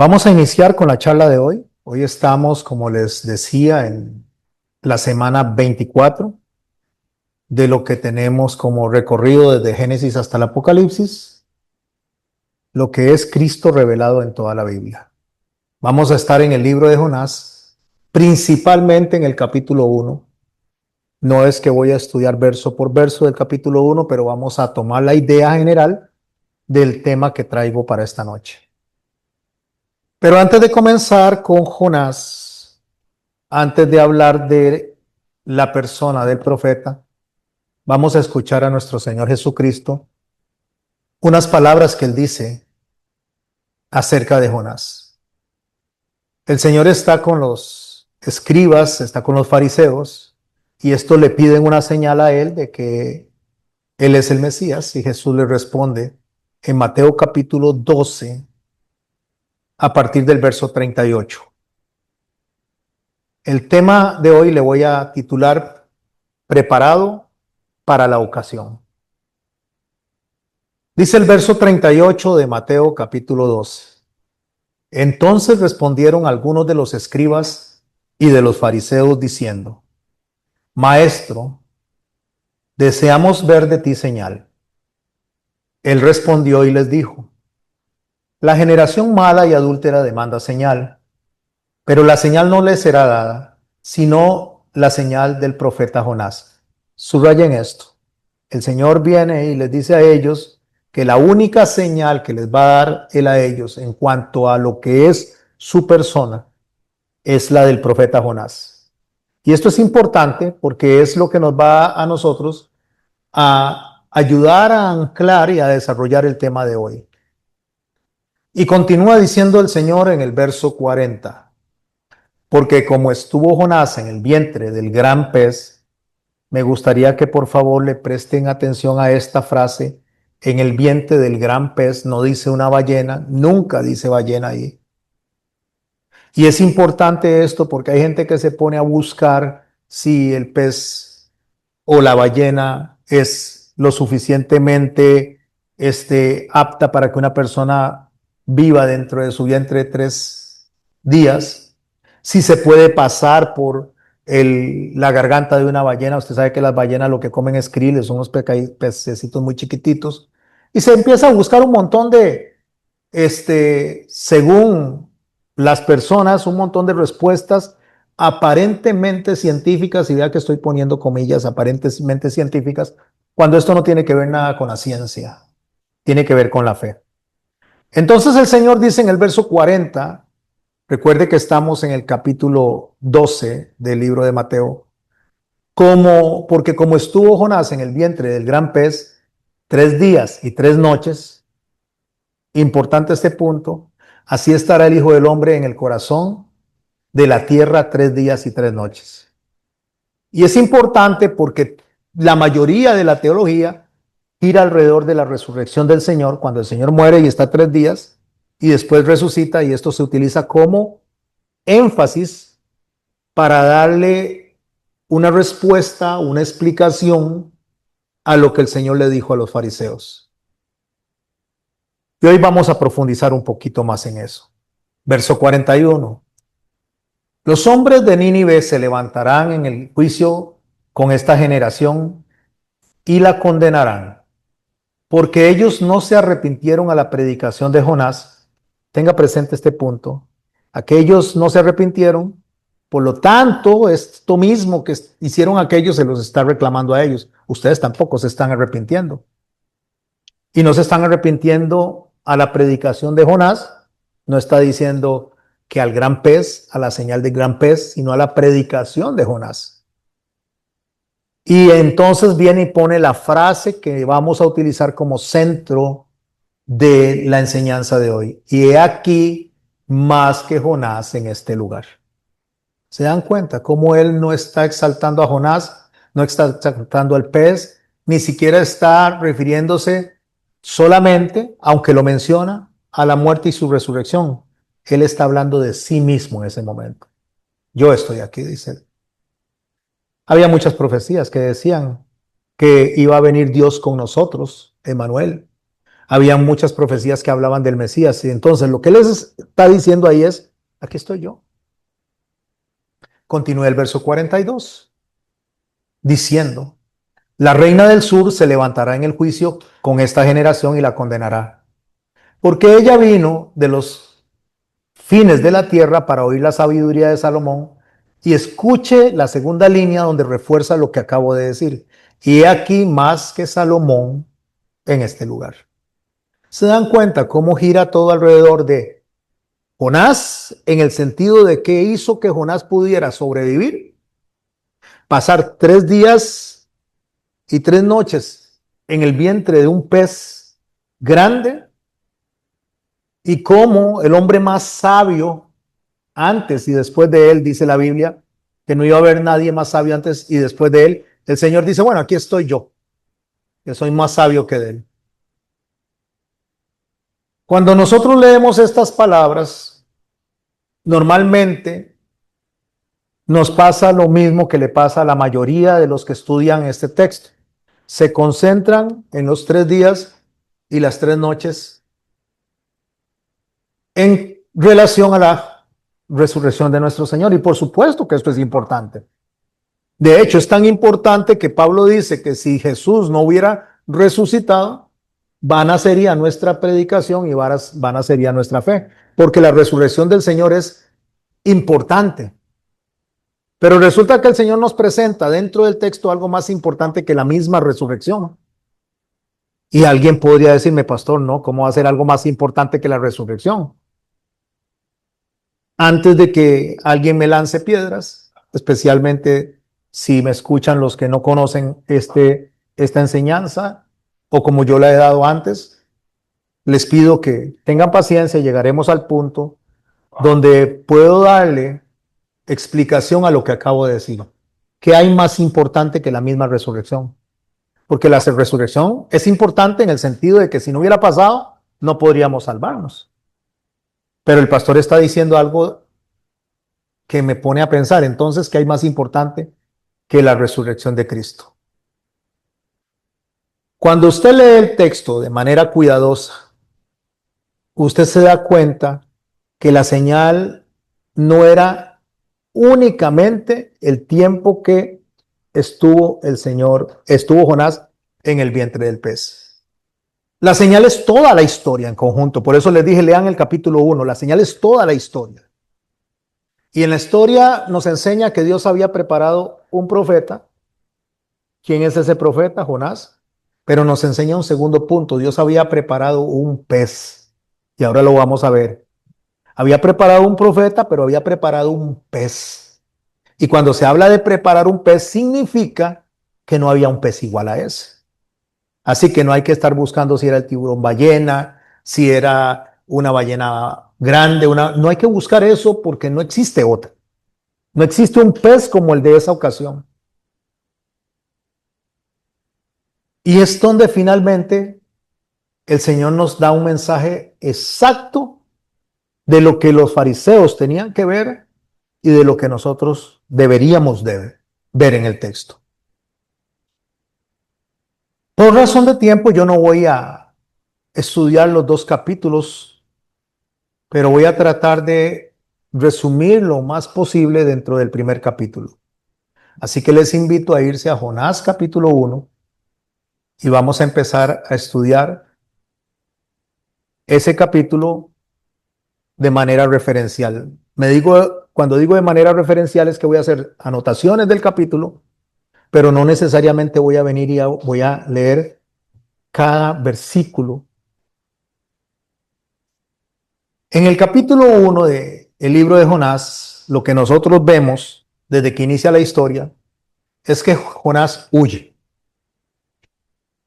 Vamos a iniciar con la charla de hoy. Hoy estamos, como les decía, en la semana 24 de lo que tenemos como recorrido desde Génesis hasta el Apocalipsis, lo que es Cristo revelado en toda la Biblia. Vamos a estar en el libro de Jonás, principalmente en el capítulo 1. No es que voy a estudiar verso por verso del capítulo 1, pero vamos a tomar la idea general del tema que traigo para esta noche. Pero antes de comenzar con Jonás, antes de hablar de la persona del profeta, vamos a escuchar a nuestro Señor Jesucristo unas palabras que él dice acerca de Jonás. El Señor está con los escribas, está con los fariseos, y estos le piden una señal a él de que él es el Mesías, y Jesús le responde en Mateo capítulo 12, a partir del verso 38. El tema de hoy le voy a titular Preparado para la ocasión. Dice el verso 38 de Mateo capítulo 12. Entonces respondieron algunos de los escribas y de los fariseos diciendo: Maestro, deseamos ver de ti señal. Él respondió y les dijo: La generación mala y adúltera demanda señal, pero la señal no les será dada, sino la señal del profeta Jonás. Subrayen esto. El Señor viene y les dice a ellos que la única señal que les va a dar él a ellos en cuanto a lo que es su persona es la del profeta Jonás. Y esto es importante porque es lo que nos va a nosotros a ayudar a anclar y a desarrollar el tema de hoy. Y continúa diciendo el Señor en el verso 40, porque como estuvo Jonás en el vientre del gran pez, me gustaría que por favor le presten atención a esta frase. En el vientre del gran pez no dice una ballena, nunca dice ballena ahí. Y es importante esto porque hay gente que se pone a buscar si el pez o la ballena es lo suficientemente apta para que una persona viva dentro de su vientre 3 días, si se puede pasar por la garganta de una ballena. Usted sabe que las ballenas lo que comen es krill, son unos pececitos muy chiquititos, y se empieza a buscar un montón de, según las personas, un montón de respuestas aparentemente científicas, y vea que estoy poniendo comillas, aparentemente científicas, cuando esto no tiene que ver nada con la ciencia, tiene que ver con la fe. Entonces el Señor dice en el verso 40, recuerde que estamos en el capítulo 12 del libro de Mateo, porque como estuvo Jonás en el vientre del gran pez 3 días y 3 noches, importante este punto, así estará el Hijo del Hombre en el corazón de la tierra 3 días y 3 noches. Y es importante porque la mayoría de la teología gira alrededor de la resurrección del Señor, cuando el Señor muere y está 3 días y después resucita, y esto se utiliza como énfasis para darle una respuesta, una explicación a lo que el Señor le dijo a los fariseos. Y hoy vamos a profundizar un poquito más en eso. Verso 41. Los hombres de Nínive se levantarán en el juicio con esta generación y la condenarán, porque ellos no se arrepintieron a la predicación de Jonás. Tenga presente este punto. Aquellos no se arrepintieron, por lo tanto, esto mismo que hicieron aquellos se los está reclamando a ellos. Ustedes tampoco se están arrepintiendo. Y no se están arrepintiendo a la predicación de Jonás. No está diciendo que al gran pez, a la señal del gran pez, sino a la predicación de Jonás. Y entonces viene y pone la frase que vamos a utilizar como centro de la enseñanza de hoy. Y he aquí más que Jonás en este lugar. ¿Se dan cuenta cómo él no está exaltando a Jonás, no está exaltando al pez, ni siquiera está refiriéndose solamente, aunque lo menciona, a la muerte y su resurrección? Él está hablando de sí mismo en ese momento. Yo estoy aquí, dice él. Había muchas profecías que decían que iba a venir Dios con nosotros, Emmanuel. había muchas profecías que hablaban del Mesías. Y entonces lo que les está diciendo ahí es, aquí estoy yo. Continúa el verso 42, diciendo, la reina del sur se levantará en el juicio con esta generación y la condenará, porque ella vino de los fines de la tierra para oír la sabiduría de Salomón. Y escuche la segunda línea donde refuerza lo que acabo de decir. Y he aquí más que Salomón en este lugar. ¿Se dan cuenta cómo gira todo alrededor de Jonás en el sentido de qué hizo que Jonás pudiera sobrevivir? Pasar 3 días y 3 noches en el vientre de un pez grande, y cómo el hombre más sabio antes y después de él, dice la Biblia, que no iba a haber nadie más sabio antes y después de él, el Señor dice, bueno, aquí estoy yo, que soy más sabio que él. Cuando nosotros leemos estas palabras, normalmente nos pasa lo mismo que le pasa a la mayoría de los que estudian este texto. Se concentran en los 3 días y las 3 noches en relación a la resurrección de nuestro Señor. Y por supuesto que esto es importante. De hecho, es tan importante que Pablo dice que si Jesús no hubiera resucitado, vana sería nuestra predicación y vana sería nuestra fe, porque la resurrección del Señor es importante. Pero resulta que el Señor nos presenta dentro del texto algo más importante que la misma resurrección. Y alguien podría decirme, pastor, no, ¿cómo va a ser algo más importante que la resurrección? Antes de que alguien me lance piedras, especialmente si me escuchan los que no conocen esta enseñanza, o como yo la he dado antes, les pido que tengan paciencia y llegaremos al punto donde puedo darle explicación a lo que acabo de decir. ¿Qué hay más importante que la misma resurrección? Porque la resurrección es importante en el sentido de que si no hubiera pasado, no podríamos salvarnos. Pero el pastor está diciendo algo que me pone a pensar, entonces, ¿qué hay más importante que la resurrección de Cristo? Cuando usted lee el texto de manera cuidadosa, usted se da cuenta que la señal no era únicamente el tiempo que estuvo Jonás en el vientre del pez. La señal es toda la historia en conjunto. Por eso les dije, lean el capítulo 1. La señal es toda la historia. Y en la historia nos enseña que Dios había preparado un profeta. ¿Quién es ese profeta? Jonás. Pero nos enseña un segundo punto. Dios había preparado un pez. Y ahora lo vamos a ver. Había preparado un profeta, pero había preparado un pez. Y cuando se habla de preparar un pez, significa que no había un pez igual a ese. Así que no hay que estar buscando si era el tiburón ballena, si era una ballena grande, no hay que buscar eso porque no existe otra. No existe un pez como el de esa ocasión. Y es donde finalmente el Señor nos da un mensaje exacto de lo que los fariseos tenían que ver y de lo que nosotros deberíamos de ver en el texto. Por razón de tiempo yo no voy a estudiar los 2 capítulos, pero voy a tratar de resumir lo más posible dentro del primer capítulo. Así que les invito a irse a Jonás capítulo 1 y vamos a empezar a estudiar ese capítulo de manera referencial. Cuando digo de manera referencial es que voy a hacer anotaciones del capítulo, pero no necesariamente voy a venir y voy a leer cada versículo. En el capítulo 1 del libro de Jonás, lo que nosotros vemos desde que inicia la historia es que Jonás huye.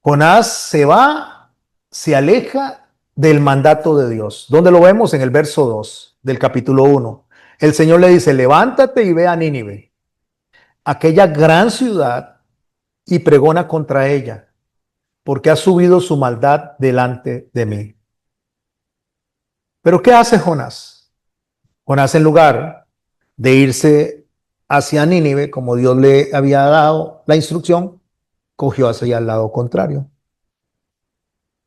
Jonás se va, se aleja del mandato de Dios. ¿Dónde lo vemos? En el verso 2 del capítulo 1. El Señor le dice, levántate y ve a Nínive, aquella gran ciudad, y pregona contra ella, porque ha subido su maldad delante de mí. Pero ¿qué hace Jonás? Jonás, en lugar de irse hacia Nínive, como Dios le había dado la instrucción, cogió hacia el lado contrario.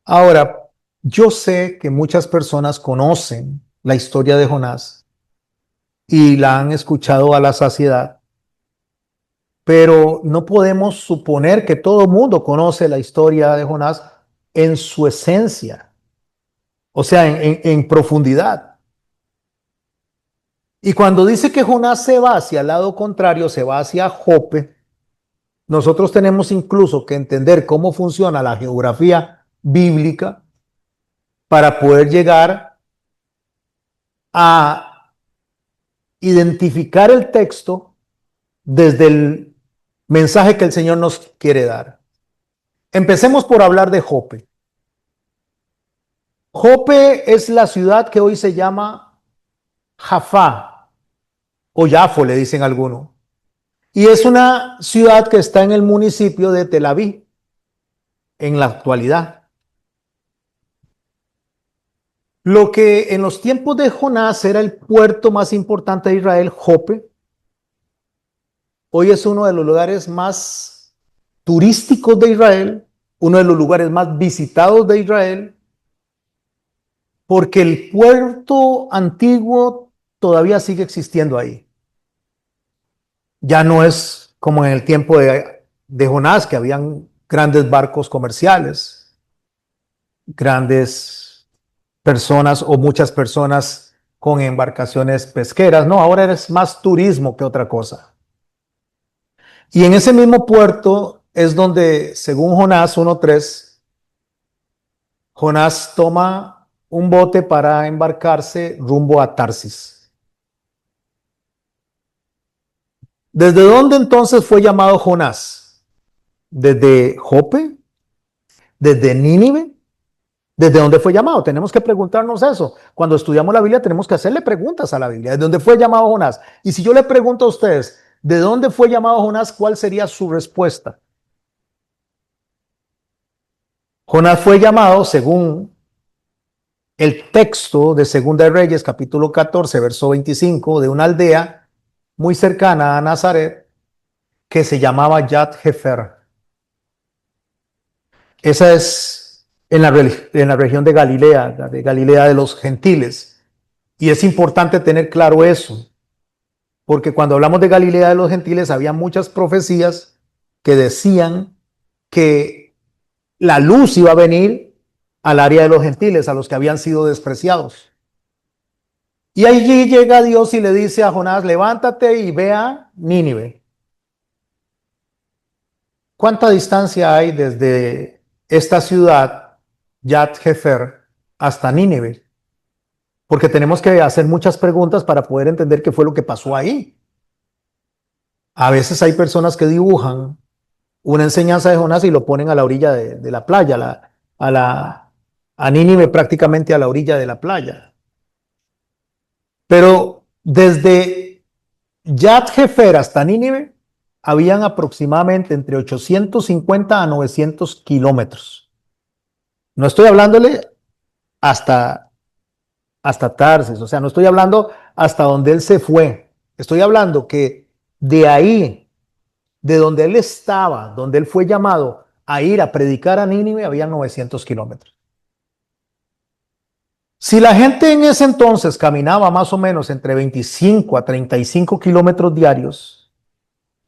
Ahora, Yo sé que muchas personas conocen la historia de Jonás y la han escuchado a la saciedad, pero no podemos suponer que todo el mundo conoce la historia de Jonás en su esencia, o sea, en profundidad. Y cuando dice que Jonás se va hacia el lado contrario, se va hacia Jope, nosotros tenemos incluso que entender cómo funciona la geografía bíblica para poder llegar a identificar el texto desde el mensaje que el Señor nos quiere dar. Empecemos por hablar de Jope. Jope es la ciudad que hoy se llama Jaffa o Yafo, le dicen algunos. Y es una ciudad que está en el municipio de Tel Aviv en la actualidad. Lo que en los tiempos de Jonás era el puerto más importante de Israel, Jope, hoy es uno de los lugares más turísticos de Israel, uno de los lugares más visitados de Israel, porque el puerto antiguo todavía sigue existiendo ahí. Ya no es como en el tiempo de Jonás, que habían grandes barcos comerciales, grandes personas o muchas personas con embarcaciones pesqueras. No, ahora es más turismo que otra cosa. Y en ese mismo puerto es donde, según Jonás 1:3, Jonás toma un bote para embarcarse rumbo a Tarsis. ¿Desde dónde entonces fue llamado Jonás? ¿Desde Jope? ¿Desde Nínive? ¿Desde dónde fue llamado? Tenemos que preguntarnos eso. Cuando estudiamos la Biblia tenemos que hacerle preguntas a la Biblia. ¿De dónde fue llamado Jonás? Y si yo le pregunto a ustedes, ¿de dónde fue llamado Jonás? ¿Cuál sería su respuesta? Jonás fue llamado, según el texto de Segunda de Reyes, capítulo 14, verso 25, de una aldea muy cercana a Nazaret que se llamaba Yat Hefer. Esa es en la región de Galilea de los gentiles. Y es importante tener claro eso, porque cuando hablamos de Galilea de los gentiles, había muchas profecías que decían que la luz iba a venir al área de los gentiles, a los que habían sido despreciados. Y allí llega Dios y le dice a Jonás, levántate y ve a Nínive. ¿Cuánta distancia hay desde esta ciudad, Yat Hefer, hasta Nínive? Porque tenemos que hacer muchas preguntas para poder entender qué fue lo que pasó ahí. A veces hay personas que dibujan una enseñanza de Jonás y lo ponen a la orilla de la playa, a Nínive prácticamente a la orilla de la playa. Pero desde Yat Hefer hasta Nínive habían aproximadamente entre 850 a 900 kilómetros. No estoy hablándole hasta, hasta Tarsis, o sea, no estoy hablando hasta donde él se fue. Estoy hablando que de ahí, de donde él estaba, donde él fue llamado a ir a predicar a Nínive, había 900 kilómetros. Si la gente en ese entonces caminaba más o menos entre 25 a 35 kilómetros diarios,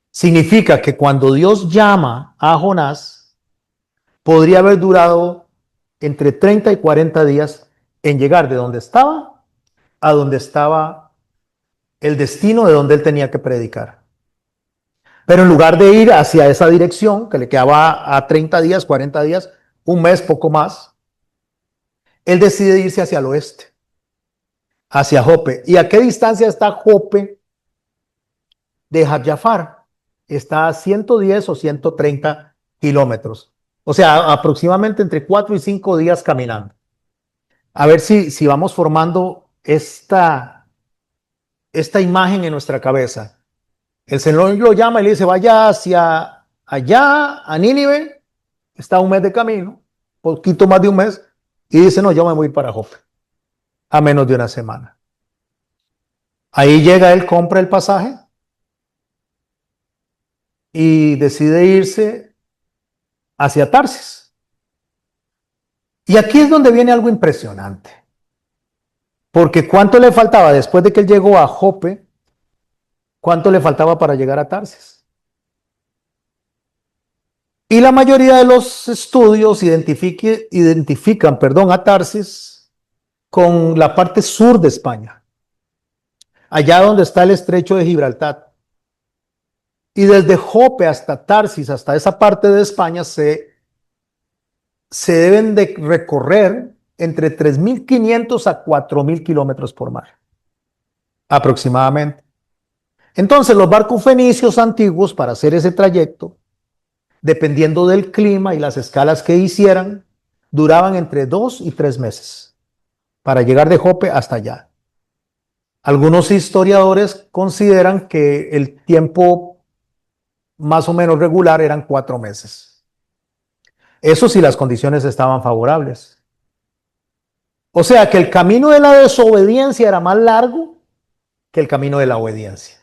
significa que cuando Dios llama a Jonás, podría haber durado entre 30 y 40 días en llegar de donde estaba a donde estaba el destino de donde él tenía que predicar. Pero en lugar de ir hacia esa dirección, que le quedaba a 30 días, 40 días, un mes, poco más, él decide irse hacia el oeste, hacia Jope. ¿Y a qué distancia está Jope de Jafar? Está a 110 o 130 kilómetros. O sea, aproximadamente entre 4 y 5 días caminando. A ver si vamos formando esta imagen en nuestra cabeza. El Señor lo llama y le dice, vaya hacia allá, a Nínive, está a un mes de camino, poquito más de un mes, y dice, no, yo me voy para Jope, a menos de una semana. Ahí llega él, compra el pasaje y decide irse hacia Tarsis. Y aquí es donde viene algo impresionante. Porque ¿cuánto le faltaba después de que él llegó a Jope? ¿Cuánto le faltaba para llegar a Tarsis? Y la mayoría de los estudios identifican, a Tarsis con la parte sur de España, allá donde está el estrecho de Gibraltar. Y desde Jope hasta Tarsis, hasta esa parte de España, se deben de recorrer entre 3.500 a 4.000 kilómetros por mar, aproximadamente. Entonces, los barcos fenicios antiguos, para hacer ese trayecto, dependiendo del clima y las escalas que hicieran, duraban entre 2 y 3 meses para llegar de Jope hasta allá. Algunos historiadores consideran que el tiempo más o menos regular eran 4 meses. Eso si las condiciones estaban favorables. O sea que el camino de la desobediencia era más largo que el camino de la obediencia.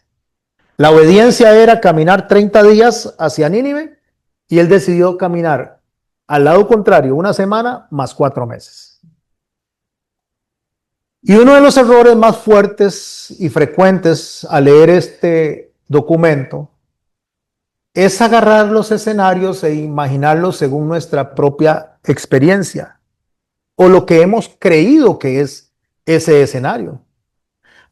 La obediencia era caminar 30 días hacia Nínive y él decidió caminar al lado contrario una semana más 4 meses. Y uno de los errores más fuertes y frecuentes al leer este documento es agarrar los escenarios e imaginarlos según nuestra propia experiencia o lo que hemos creído que es ese escenario.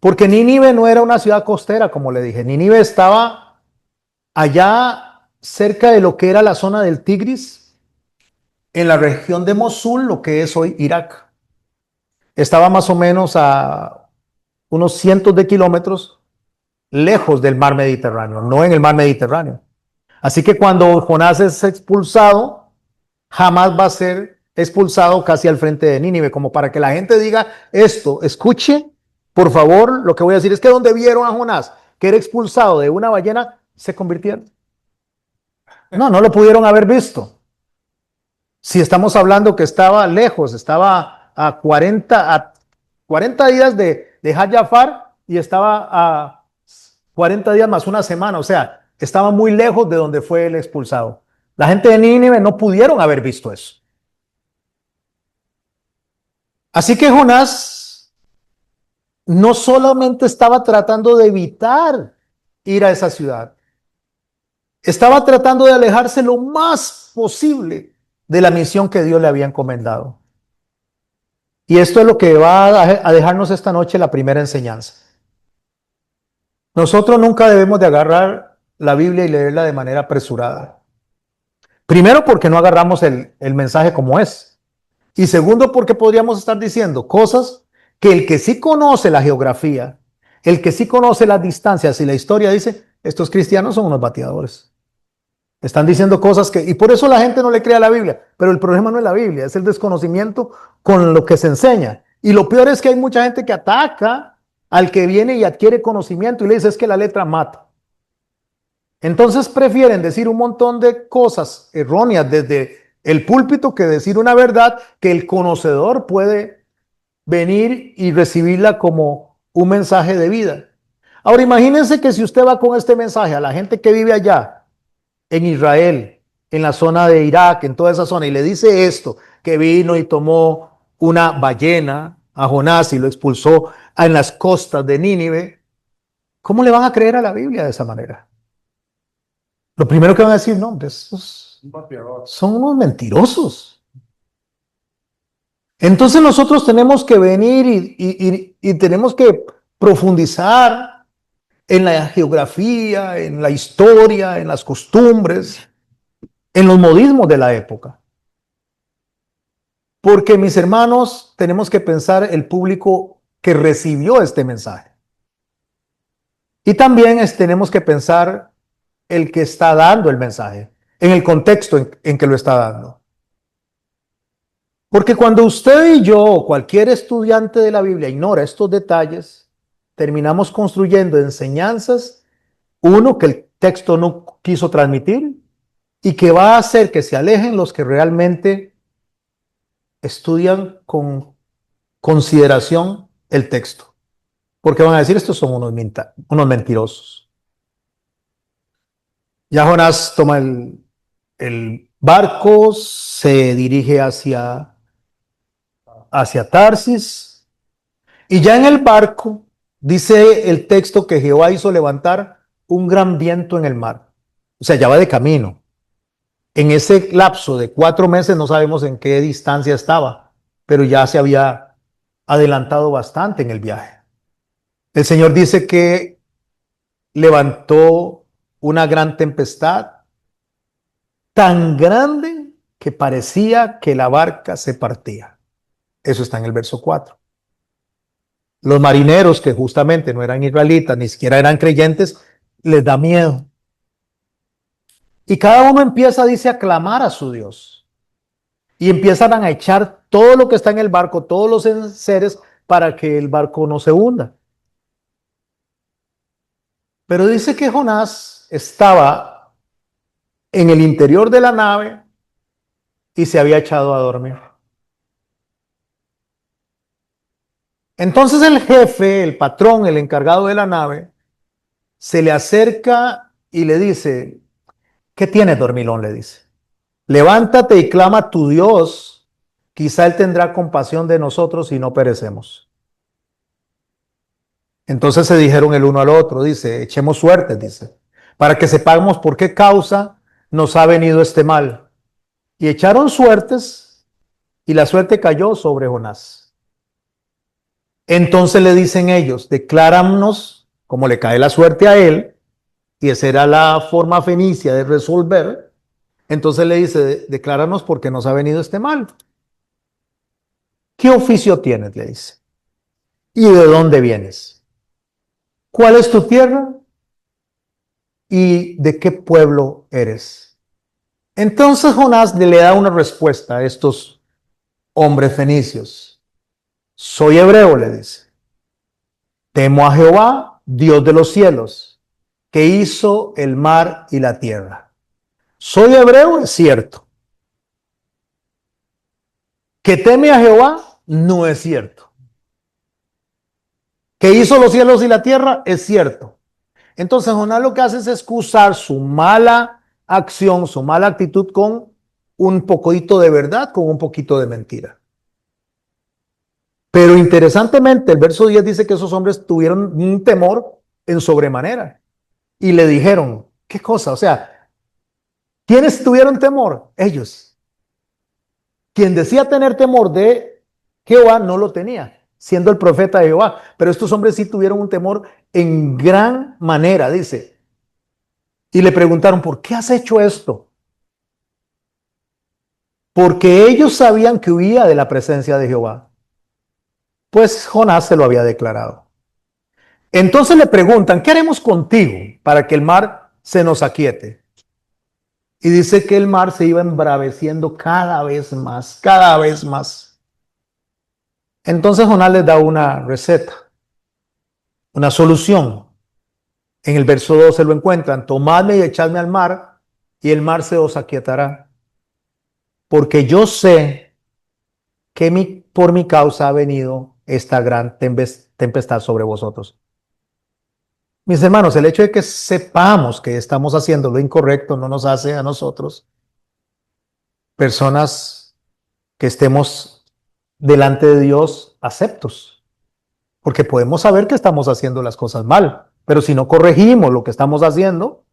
Porque Nínive no era una ciudad costera, como le dije. Nínive estaba allá cerca de lo que era la zona del Tigris, en la región de Mosul, lo que es hoy Irak. Estaba más o menos a unos cientos de kilómetros lejos del mar Mediterráneo, no en el mar Mediterráneo. Así que cuando Jonás es expulsado, jamás va a ser expulsado casi al frente de Nínive, como para que la gente diga esto, escuche, por favor, lo que voy a decir es que donde vieron a Jonás, que era expulsado de una ballena, se convirtieron. No, no lo pudieron haber visto. Si estamos hablando que estaba lejos, estaba a 40 días de Jafar y estaba a 40 días más una semana, o sea, estaba muy lejos de donde fue el expulsado. La gente de Nínive no pudieron haber visto eso. Así que Jonás no solamente estaba tratando de evitar ir a esa ciudad, estaba tratando de alejarse lo más posible de la misión que Dios le había encomendado. Y esto es lo que va a dejarnos esta noche la primera enseñanza. Nosotros nunca debemos de agarrar la Biblia y leerla de manera apresurada. Primero porque no agarramos el mensaje como es. Y segundo porque podríamos estar diciendo cosas que el que sí conoce la geografía, el que sí conoce las distancias y la historia dice, estos cristianos son unos bateadores. Están diciendo cosas que, y por eso la gente no le cree a la Biblia, pero el problema no es la Biblia, es el desconocimiento con lo que se enseña. Y lo peor es que hay mucha gente que ataca al que viene y adquiere conocimiento y le dice es que la letra mata. Entonces prefieren decir un montón de cosas erróneas desde el púlpito que decir una verdad que el conocedor puede venir y recibirla como un mensaje de vida. Ahora imagínense que si usted va con este mensaje a la gente que vive allá, en Israel, en la zona de Irak, en toda esa zona, y le dice esto, que vino y tomó una ballena a Jonás y lo expulsó en las costas de Nínive, ¿cómo le van a creer a la Biblia de esa manera? Lo primero que van a decir, no, esos son unos mentirosos. Entonces nosotros tenemos que venir y tenemos que profundizar en la geografía, en la historia, en las costumbres, en los modismos de la época. Porque mis hermanos, tenemos que pensar el público que recibió este mensaje. Y también tenemos que pensar el que está dando el mensaje, en el contexto en que lo está dando. Porque cuando usted y yo, o cualquier estudiante de la Biblia, ignora estos detalles, terminamos construyendo enseñanzas, uno, que el texto no quiso transmitir, y que va a hacer que se alejen los que realmente estudian con consideración el texto. Porque van a decir, estos son unos mentirosos. Ya Jonás toma el barco, se dirige hacia hacia Tarsis. Y ya en el barco, dice el texto que Jehová hizo levantar un gran viento en el mar. O sea, ya va de camino. En ese lapso de 4 meses no sabemos en qué distancia estaba, pero ya se había adelantado bastante en el viaje. El Señor dice que levantó una gran tempestad, tan grande que parecía que la barca se partía. Eso está en el verso 4. Los marineros, que justamente no eran israelitas, ni siquiera eran creyentes, les da miedo. Y cada uno empieza, dice, a clamar a su Dios. Y empiezan a echar todo lo que está en el barco, todos los enseres, para que el barco no se hunda. Pero dice que Jonás estaba en el interior de la nave y se había echado a dormir. Entonces el jefe, el patrón, el encargado de la nave, se le acerca y le dice: ¿qué tienes, dormilón?, le dice. Levántate y clama a tu Dios, quizá Él tendrá compasión de nosotros y no perecemos. Entonces se dijeron el uno al otro, dice, echemos suertes, dice, para que sepamos por qué causa nos ha venido este mal. Y echaron suertes y la suerte cayó sobre Jonás. Entonces le dicen ellos, decláranos, como le cae la suerte a él, y esa era la forma fenicia de resolver. Entonces le dice, decláranos por qué nos ha venido este mal. ¿Qué oficio tienes?, le dice. ¿Y de dónde vienes? ¿Cuál es tu tierra? ¿Y de qué pueblo eres? Entonces Jonás le da una respuesta a estos hombres fenicios. Soy hebreo, le dice. Temo a Jehová, Dios de los cielos, que hizo el mar y la tierra. Soy hebreo, es cierto. Que teme a Jehová, no es cierto. Que hizo los cielos y la tierra, es cierto. Entonces Jonás lo que hace es excusar su mala acción, su mala actitud con un poquito de verdad, con un poquito de mentira. Pero interesantemente, el verso 10 dice que esos hombres tuvieron un temor en sobremanera y le dijeron, ¿qué cosa? O sea, ¿quiénes tuvieron temor? Ellos. Quien decía tener temor de Jehová no lo tenía, siendo el profeta de Jehová. Pero estos hombres sí tuvieron un temor en gran manera, dice. Y le preguntaron, ¿por qué has hecho esto? Porque ellos sabían que huía de la presencia de Jehová. Pues Jonás se lo había declarado. Entonces le preguntan, ¿qué haremos contigo para que el mar se nos aquiete? Y dice que el mar se iba embraveciendo cada vez más, cada vez más. Entonces Jonás les da una receta, una solución. En el verso 12 lo encuentran, tomadme y echadme al mar, y el mar se os aquietará. Porque yo sé que por mi causa ha venido esta gran tempestad sobre vosotros. Mis hermanos, el hecho de que sepamos que estamos haciendo lo incorrecto no nos hace a nosotros personas que estemos delante de Dios aceptos, porque podemos saber que estamos haciendo las cosas mal, pero si no corregimos lo que estamos haciendo,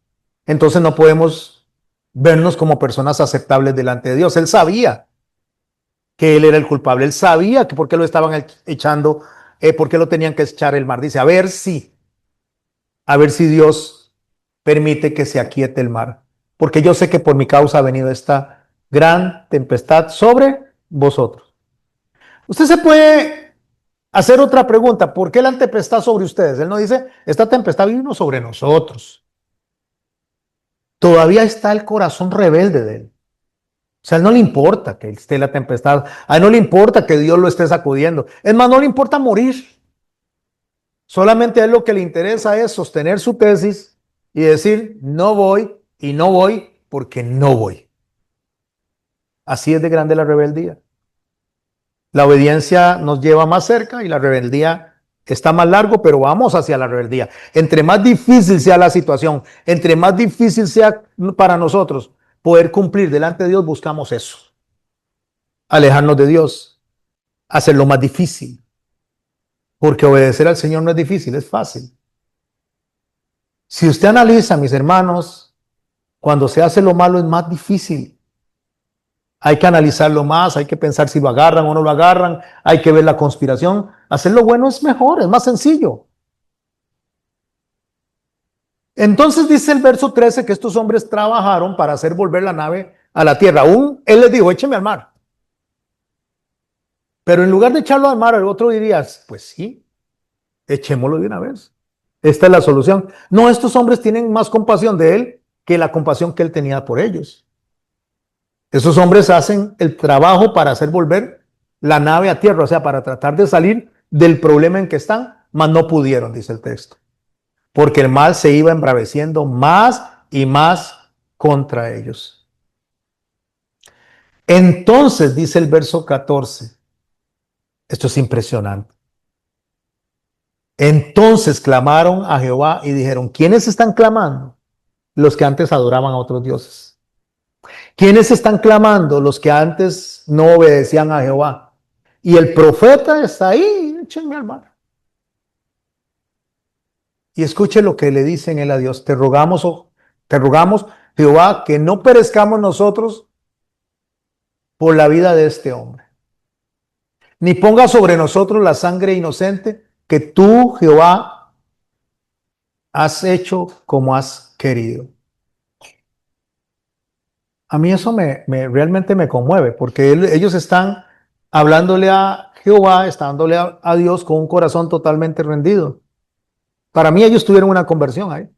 entonces no podemos vernos como personas aceptables delante de Dios. Él sabía que él era el culpable, él sabía que por qué lo estaban echando, por qué lo tenían que echar el mar. Dice, a ver si Dios permite que se aquiete el mar, porque yo sé que por mi causa ha venido esta gran tempestad sobre vosotros. Usted se puede hacer otra pregunta, ¿por qué la tempestad sobre ustedes? Él no dice, esta tempestad vino sobre nosotros. Todavía está el corazón rebelde de él. O sea, a él no le importa que esté la tempestad, a él no le importa que Dios lo esté sacudiendo. Es más, no le importa morir. Solamente a él lo que le interesa es sostener su tesis y decir, no voy y no voy porque no voy. Así es de grande la rebeldía. La obediencia nos lleva más cerca y la rebeldía está más largo, pero vamos hacia la rebeldía. Entre más difícil sea la situación, entre más difícil sea para nosotros poder cumplir delante de Dios, buscamos eso. Alejarnos de Dios, hacerlo más difícil. Porque obedecer al Señor no es difícil, es fácil. Si usted analiza, mis hermanos, cuando se hace lo malo es más difícil. Hay que analizarlo más, hay que pensar si lo agarran o no lo agarran, hay que ver la conspiración. Hacer lo bueno es mejor, es más sencillo. Entonces dice el verso 13 que estos hombres trabajaron para hacer volver la nave a la tierra. Aún él les dijo, écheme al mar. Pero en lugar de echarlo al mar, el otro diría, pues sí, echémoslo de una vez. Esta es la solución. No, estos hombres tienen más compasión de él que la compasión que él tenía por ellos. Esos hombres hacen el trabajo para hacer volver la nave a tierra, o sea, para tratar de salir del problema en que están, mas no pudieron, dice el texto, porque el mal se iba embraveciendo más y más contra ellos. Entonces, dice el verso 14, esto es impresionante. Entonces clamaron a Jehová y dijeron, ¿quiénes están clamando? Los que antes adoraban a otros dioses. ¿Quiénes están clamando? Los que antes no obedecían a Jehová. Y el profeta está ahí, échenme al mar. Y escuche lo que le dicen él a Dios. Te rogamos, Jehová, que no perezcamos nosotros por la vida de este hombre. Ni ponga sobre nosotros la sangre inocente que tú, Jehová, has hecho como has querido. A mí eso realmente me conmueve, porque ellos están hablándole a Jehová, están dándole a Dios con un corazón totalmente rendido. Para mí ellos tuvieron una conversión ahí.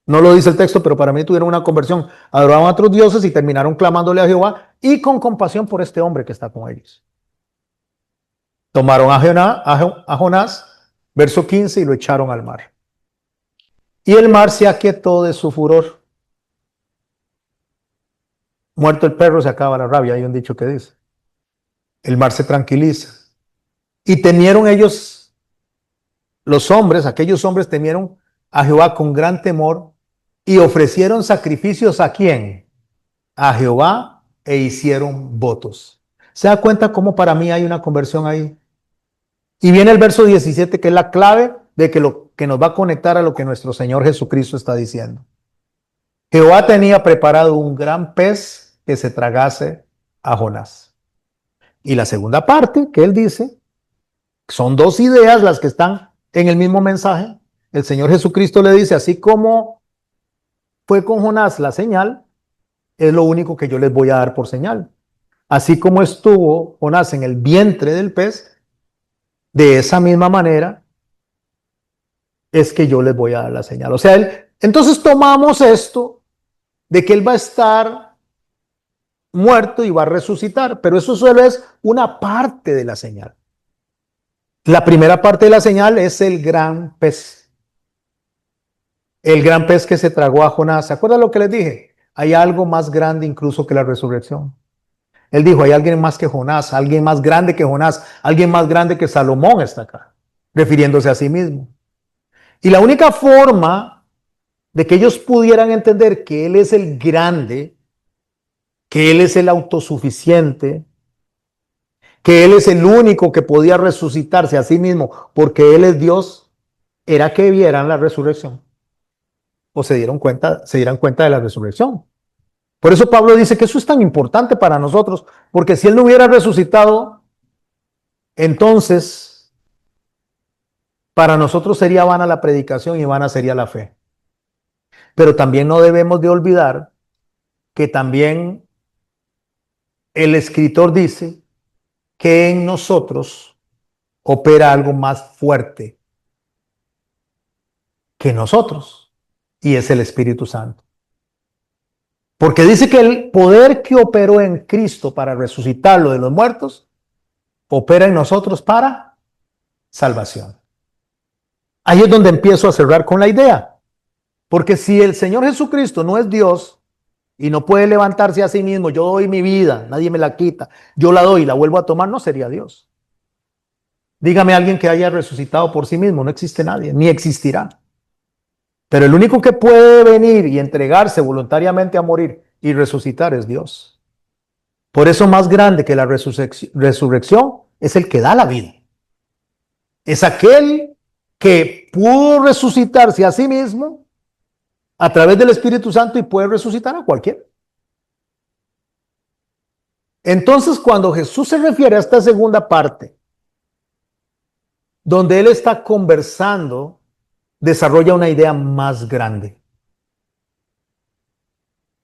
No lo dice el texto, pero para mí tuvieron una conversión. Adoraban a otros dioses y terminaron clamándole a Jehová y con compasión por este hombre que está con ellos. Tomaron a Jonás, verso 15, y lo echaron al mar. Y el mar se aquietó de su furor. Muerto el perro se acaba la rabia, hay un dicho que dice. El mar se tranquiliza. Y temieron ellos, los hombres, aquellos hombres temieron a Jehová con gran temor y ofrecieron sacrificios ¿a quién? A Jehová e hicieron votos. ¿Se da cuenta cómo para mí hay una conversión ahí? Y viene el verso 17 que es la clave de que lo que nos va a conectar a lo que nuestro Señor Jesucristo está diciendo. Jehová tenía preparado un gran pez que se tragase a Jonás. Y la segunda parte que él dice, son dos ideas las que están en el mismo mensaje. El Señor Jesucristo le dice, así como fue con Jonás la señal, es lo único que yo les voy a dar por señal. Así como estuvo Jonás en el vientre del pez, de esa misma manera es que yo les voy a dar la señal. O sea, entonces tomamos esto de que él va a estar muerto y va a resucitar, pero eso solo es una parte de la señal. La primera parte de la señal es el gran pez. El gran pez que se tragó a Jonás. ¿Se acuerdan lo que les dije? Hay algo más grande incluso que la resurrección. Él dijo, hay alguien más que Jonás, alguien más grande que Jonás, alguien más grande que Salomón está acá, refiriéndose a sí mismo. Y la única forma de que ellos pudieran entender que Él es el grande, que Él es el autosuficiente, que Él es el único que podía resucitarse a sí mismo porque Él es Dios, era que vieran la resurrección o se dieran cuenta de la resurrección. Por eso Pablo dice que eso es tan importante para nosotros, porque si Él no hubiera resucitado, entonces para nosotros sería vana la predicación y vana sería la fe. Pero también no debemos de olvidar que también el escritor dice que en nosotros opera algo más fuerte que nosotros, y es el Espíritu Santo. Porque dice que el poder que operó en Cristo para resucitarlo de los muertos, opera en nosotros para salvación. Ahí es donde empiezo a cerrar con la idea. Porque si el Señor Jesucristo no es Dios y no puede levantarse a sí mismo, yo doy mi vida, nadie me la quita, yo la doy y la vuelvo a tomar, no sería Dios. Dígame a alguien que haya resucitado por sí mismo, no existe nadie, ni existirá. Pero el único que puede venir y entregarse voluntariamente a morir y resucitar es Dios. Por eso más grande que la resurrección es el que da la vida. Es aquel que pudo resucitarse a sí mismo a través del Espíritu Santo y puede resucitar a cualquiera. Entonces, cuando Jesús se refiere a esta segunda parte, donde Él está conversando, desarrolla una idea más grande.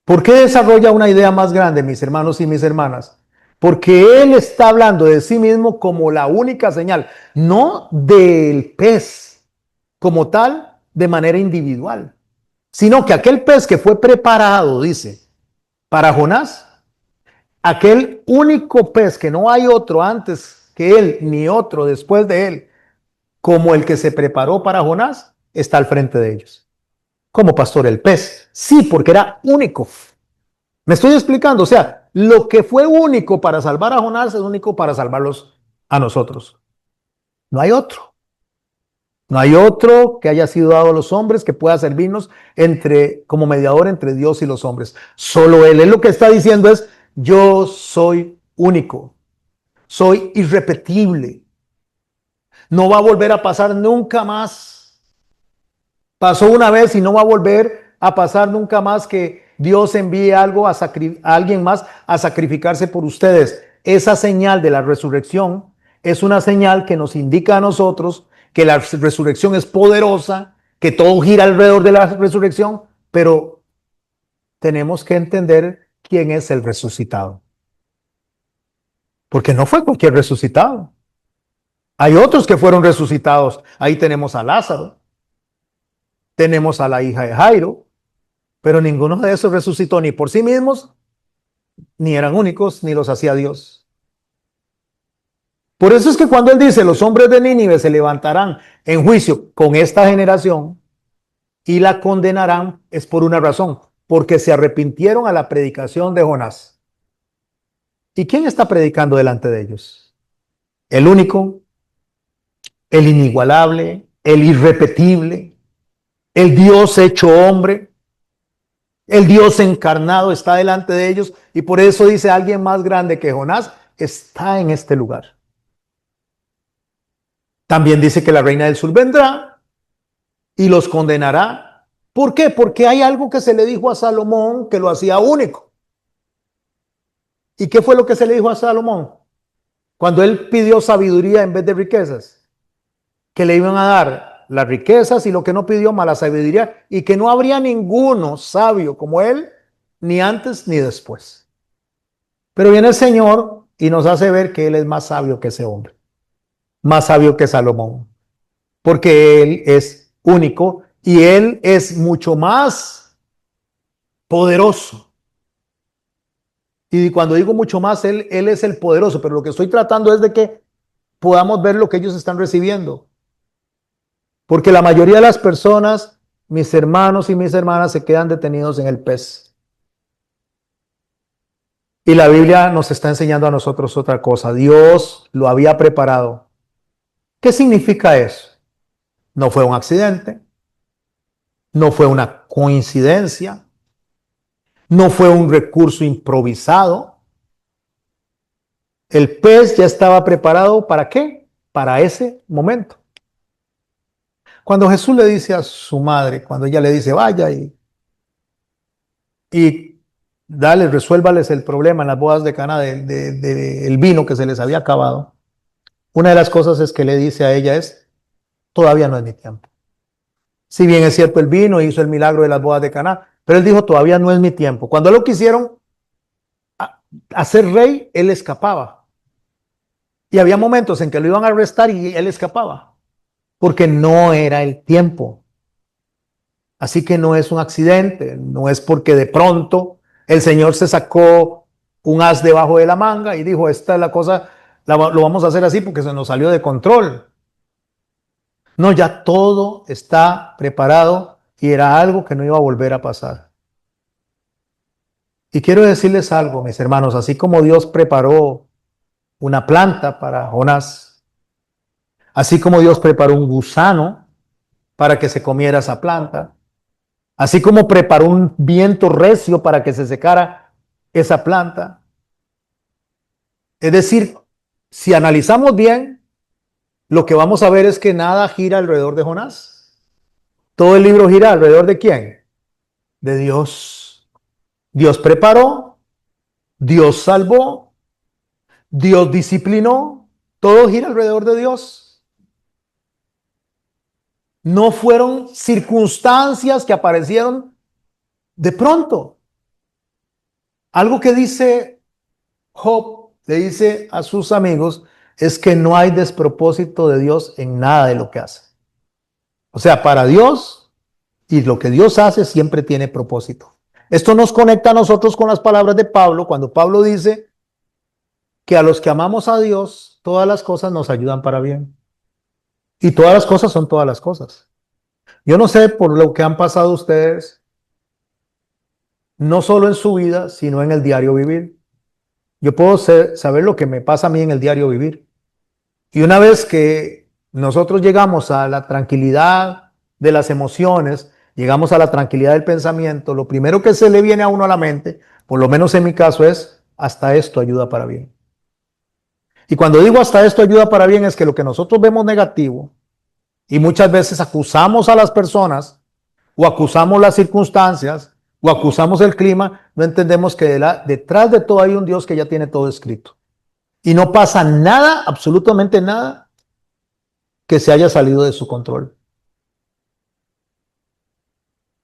¿Por qué desarrolla una idea más grande, mis hermanos y mis hermanas? Porque Él está hablando de sí mismo como la única señal, no del pez como tal de manera individual, sino que aquel pez que fue preparado, dice, para Jonás, aquel único pez que no hay otro antes que él, ni otro después de él, como el que se preparó para Jonás, está al frente de ellos. Como pastor el pez. Sí, porque era único. Me estoy explicando, o sea, lo que fue único para salvar a Jonás es único para salvarlos a nosotros. No hay otro. No hay otro que haya sido dado a los hombres que pueda servirnos como mediador entre Dios y los hombres. Solo Él. Él lo que está diciendo es, yo soy único, soy irrepetible. No va a volver a pasar nunca más. Pasó una vez y no va a volver a pasar nunca más que Dios envíe algo a alguien más a sacrificarse por ustedes. Esa señal de la resurrección es una señal que nos indica a nosotros que la resurrección es poderosa, que todo gira alrededor de la resurrección, pero tenemos que entender quién es el resucitado. Porque no fue cualquier resucitado. Hay otros que fueron resucitados. Ahí tenemos a Lázaro, tenemos a la hija de Jairo, pero ninguno de esos resucitó ni por sí mismos, ni eran únicos, ni los hacía Dios. Por eso es que cuando él dice, los hombres de Nínive se levantarán en juicio con esta generación y la condenarán, es por una razón, porque se arrepintieron a la predicación de Jonás. ¿Y quién está predicando delante de ellos? El único, el inigualable, el irrepetible, el Dios hecho hombre, el Dios encarnado está delante de ellos y por eso dice alguien más grande que Jonás está en este lugar. También dice que la reina del sur vendrá y los condenará. ¿Por qué? Porque hay algo que se le dijo a Salomón que lo hacía único. ¿Y qué fue lo que se le dijo a Salomón? Cuando él pidió sabiduría en vez de riquezas, que le iban a dar las riquezas y lo que no pidió, mala sabiduría, y que no habría ninguno sabio como él, ni antes ni después. Pero viene el Señor y nos hace ver que él es más sabio que ese hombre, más sabio que Salomón, porque él es único y él es mucho más poderoso. Y cuando digo mucho más, él es el poderoso, pero lo que estoy tratando es de que podamos ver lo que ellos están recibiendo. Porque la mayoría de las personas, mis hermanos y mis hermanas, se quedan detenidos en el pez. Y la Biblia nos está enseñando a nosotros otra cosa. Dios lo había preparado. ¿Qué significa eso? No fue un accidente, no fue una coincidencia, no fue un recurso improvisado. El pez ya estaba preparado ¿para qué? Para ese momento. Cuando Jesús le dice a su madre, cuando ella le dice, vaya y dale, resuélvales el problema en las bodas de Caná del vino que se les había acabado, una de las cosas es que le dice a ella es, todavía no es mi tiempo. Si bien es cierto, el vino hizo el milagro de las bodas de Caná, pero él dijo, todavía no es mi tiempo. Cuando lo quisieron hacer rey, él escapaba. Y había momentos en que lo iban a arrestar y él escapaba, porque no era el tiempo. Así que no es un accidente, no es porque de pronto el Señor se sacó un as debajo de la manga y dijo, esta es la cosa, lo vamos a hacer así porque se nos salió de control. No, ya todo está preparado y era algo que no iba a volver a pasar. Y quiero decirles algo, mis hermanos, así como Dios preparó una planta para Jonás, así como Dios preparó un gusano para que se comiera esa planta, así como preparó un viento recio para que se secara esa planta, Es decir, si analizamos bien, lo que vamos a ver es que nada gira alrededor de Jonás. Todo el libro gira alrededor de ¿quién? De Dios. Dios preparó, Dios salvó, Dios disciplinó, todo gira alrededor de Dios. No fueron circunstancias que aparecieron de pronto. Algo que dice Job, le dice a sus amigos, es que no hay despropósito de Dios en nada de lo que hace. O sea, para Dios y lo que Dios hace siempre tiene propósito. Esto nos conecta a nosotros con las palabras de Pablo, cuando Pablo dice que a los que amamos a Dios, todas las cosas nos ayudan para bien. Y todas las cosas son todas las cosas. Yo no sé por lo que han pasado ustedes, no solo en su vida, sino en el diario vivir. Yo puedo saber lo que me pasa a mí en el diario vivir. Y una vez que nosotros llegamos a la tranquilidad de las emociones, llegamos a la tranquilidad del pensamiento, lo primero que se le viene a uno a la mente, por lo menos en mi caso, es hasta esto ayuda para bien. Y cuando digo hasta esto ayuda para bien es que lo que nosotros vemos negativo y muchas veces acusamos a las personas o acusamos las circunstancias o acusamos el clima, no entendemos que detrás de todo hay un Dios que ya tiene todo escrito. Y no pasa nada, absolutamente nada, que se haya salido de su control.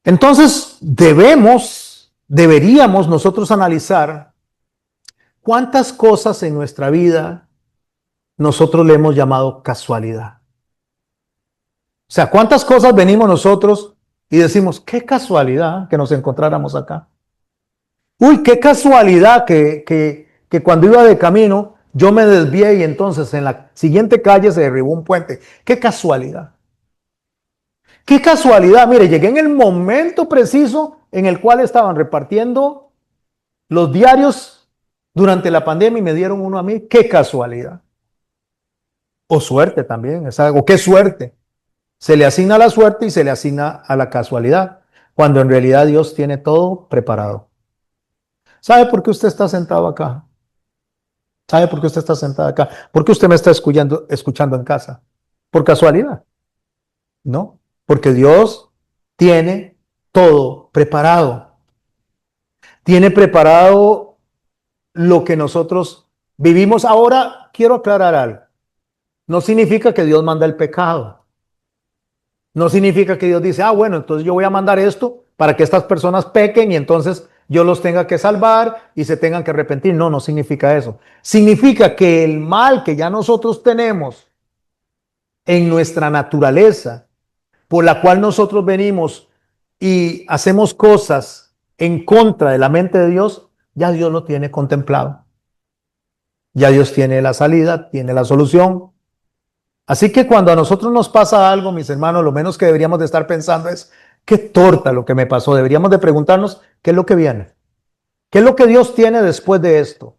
Entonces, deberíamos nosotros analizar cuántas cosas en nuestra vida nosotros le hemos llamado casualidad. O sea, cuántas cosas venimos nosotros y decimos, qué casualidad que nos encontráramos acá. Uy, qué casualidad que cuando iba de camino yo me desvié y entonces en la siguiente calle se derribó un puente. Qué casualidad. Qué casualidad. Mire, llegué en el momento preciso en el cual estaban repartiendo los diarios durante la pandemia y me dieron uno a mí. Qué casualidad. O suerte también, es algo. Qué suerte. Se le asigna la suerte y se le asigna a la casualidad, cuando en realidad Dios tiene todo preparado. ¿Sabe por qué usted está sentado acá? ¿Sabe por qué usted está sentado acá? ¿Por qué usted me está escuchando en casa? ¿Por casualidad? No, porque Dios tiene todo preparado. Tiene preparado lo que nosotros vivimos. Ahora, quiero aclarar algo. No significa que Dios manda el pecado. No significa que Dios dice, ah, bueno, entonces yo voy a mandar esto para que estas personas pequen y entonces yo los tenga que salvar y se tengan que arrepentir. No, no significa eso. Significa que el mal que ya nosotros tenemos en nuestra naturaleza, por la cual nosotros venimos y hacemos cosas en contra de la mente de Dios, ya Dios lo tiene contemplado. Ya Dios tiene la salida, tiene la solución. Así que cuando a nosotros nos pasa algo, mis hermanos, lo menos que deberíamos de estar pensando es, qué torta lo que me pasó. Deberíamos de preguntarnos, ¿qué es lo que viene? ¿Qué es lo que Dios tiene después de esto?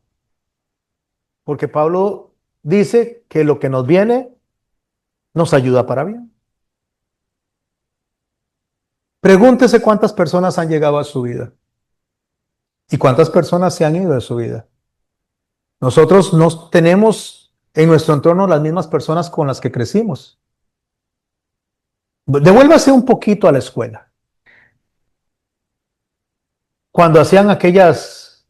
Porque Pablo dice que lo que nos viene nos ayuda para bien. Pregúntese cuántas personas han llegado a su vida y cuántas personas se han ido de su vida. Nosotros no tenemos en nuestro entorno las mismas personas con las que crecimos. Devuélvase un poquito a la escuela. Cuando hacían aquellas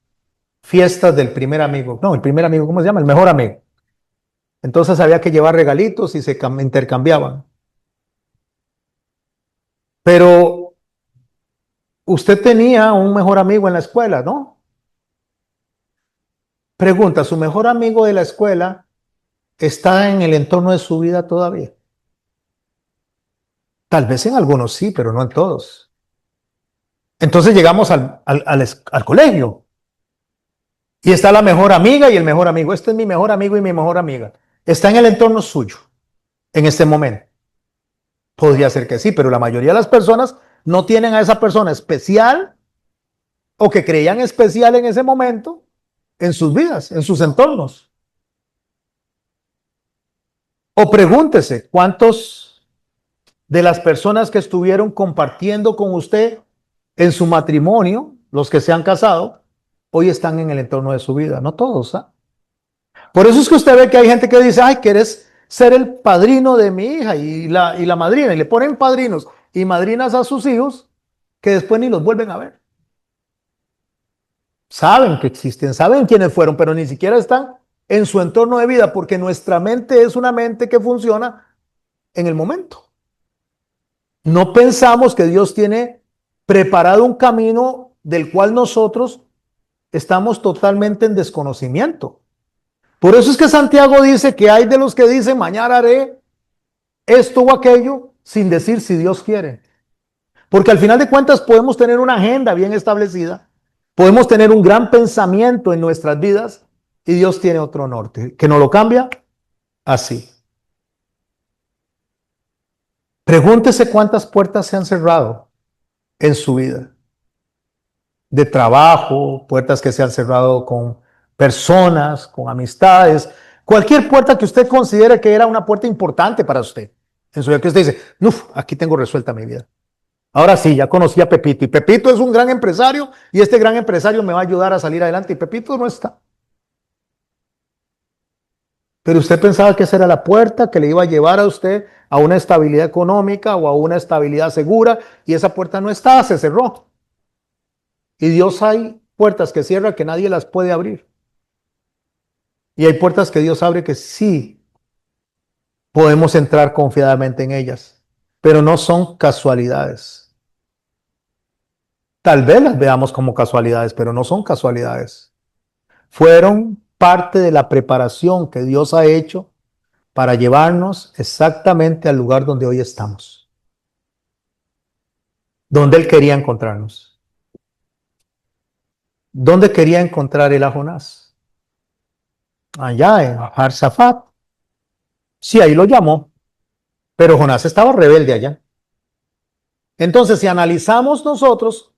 fiestas del primer amigo, no, el primer amigo, ¿cómo se llama? El mejor amigo. Entonces había que llevar regalitos y se intercambiaban. Pero usted tenía un mejor amigo en la escuela, ¿no? Pregunta, ¿su mejor amigo de la escuela está en el entorno de su vida todavía? Tal vez en algunos sí, pero no en todos. Entonces llegamos al colegio y está la mejor amiga y el mejor amigo. Este es mi mejor amigo y mi mejor amiga. Está en el entorno suyo en este momento. Podría ser que sí, pero la mayoría de las personas no tienen a esa persona especial o que creían especial en ese momento en sus vidas, en sus entornos. O pregúntese, ¿cuántos de las personas que estuvieron compartiendo con usted en su matrimonio, los que se han casado, hoy están en el entorno de su vida? No todos, ¿ah? Por eso es que usted ve que hay gente que dice, ay, ¿quieres ser el padrino de mi hija y la madrina? Y le ponen padrinos y madrinas a sus hijos que después ni los vuelven a ver. Saben que existen, saben quiénes fueron, pero ni siquiera están en su entorno de vida, porque nuestra mente es una mente que funciona en el momento. No pensamos que Dios tiene preparado un camino del cual nosotros estamos totalmente en desconocimiento. Por eso es que Santiago dice que hay de los que dicen, mañana haré esto o aquello, sin decir si Dios quiere. Porque al final de cuentas podemos tener una agenda bien establecida, podemos tener un gran pensamiento en nuestras vidas y Dios tiene otro norte, que no lo cambia así. Pregúntese cuántas puertas se han cerrado en su vida, de trabajo, puertas que se han cerrado con personas, con amistades, cualquier puerta que usted considere que era una puerta importante para usted. En su vida que usted dice, uff, aquí tengo resuelta mi vida. Ahora sí, ya conocí a Pepito y Pepito es un gran empresario y este gran empresario me va a ayudar a salir adelante y Pepito no está. Pero usted pensaba que esa era la puerta que le iba a llevar a usted a una estabilidad económica o a una estabilidad segura y esa puerta no está, se cerró. Y Dios hay puertas que cierra que nadie las puede abrir. Y hay puertas que Dios abre que sí podemos entrar confiadamente en ellas, pero no son casualidades. Tal vez las veamos como casualidades, pero no son casualidades. Fueron parte de la preparación que Dios ha hecho para llevarnos exactamente al lugar donde hoy estamos, donde Él quería encontrarnos. ¿Dónde quería encontrar Él a Jonás? Allá en Harzafat. Sí, ahí lo llamó, pero Jonás estaba rebelde allá. Entonces, si analizamos nosotros,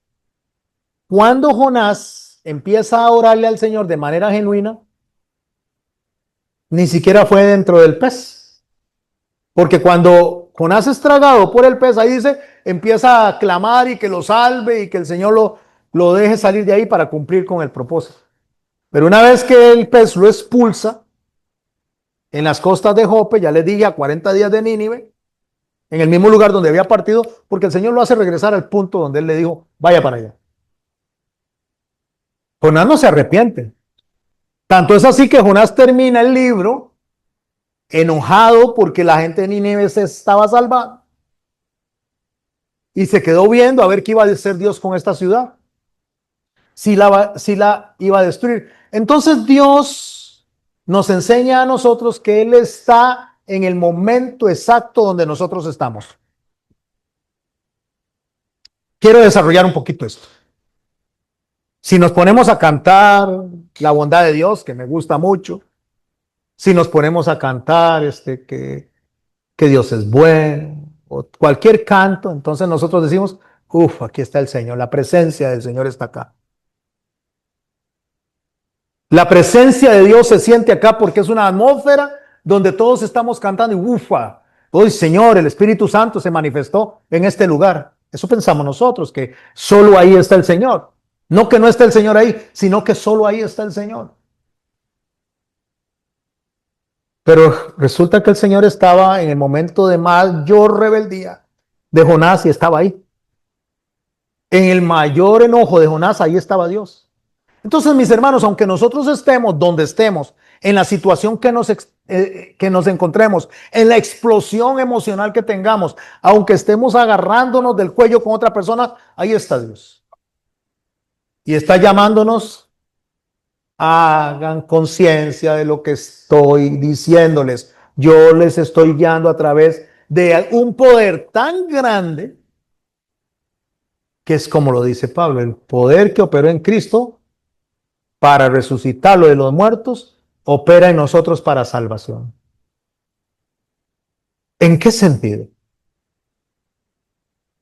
cuando Jonás empieza a orarle al Señor de manera genuina, ni siquiera fue dentro del pez. Porque cuando Jonás es tragado por el pez, ahí dice, empieza a clamar y que lo salve y que el Señor lo deje salir de ahí para cumplir con el propósito. Pero una vez que el pez lo expulsa, en las costas de Jope, ya les dije, a 40 días de Nínive, en el mismo lugar donde había partido, porque el Señor lo hace regresar al punto donde Él le dijo, vaya para allá. Jonás no se arrepiente. Tanto es así que Jonás termina el libro enojado porque la gente de Nínive se estaba salvando y se quedó viendo a ver qué iba a hacer Dios con esta ciudad, si la iba a destruir. Entonces Dios nos enseña a nosotros que Él está en el momento exacto donde nosotros estamos. Quiero desarrollar un poquito esto. Si nos ponemos a cantar la bondad de Dios, que me gusta mucho, si nos ponemos a cantar que Dios es bueno, o cualquier canto, entonces nosotros decimos, uff, aquí está el Señor, la presencia del Señor está acá. La presencia de Dios se siente acá porque es una atmósfera donde todos estamos cantando y ufa, hoy Señor, el Espíritu Santo se manifestó en este lugar. Eso pensamos nosotros, que solo ahí está el Señor. No que no esté el Señor ahí, sino que solo ahí está el Señor. Pero resulta que el Señor estaba en el momento de mayor rebeldía de Jonás y estaba ahí. En el mayor enojo de Jonás, ahí estaba Dios. Entonces, mis hermanos, aunque nosotros estemos donde estemos, en la situación que nos encontremos, en la explosión emocional que tengamos, aunque estemos agarrándonos del cuello con otra persona, ahí está Dios. Y está llamándonos, hagan conciencia de lo que estoy diciéndoles. Yo les estoy guiando a través de un poder tan grande que es como lo dice Pablo, el poder que operó en Cristo para resucitarlo de los muertos, opera en nosotros para salvación. ¿En qué sentido?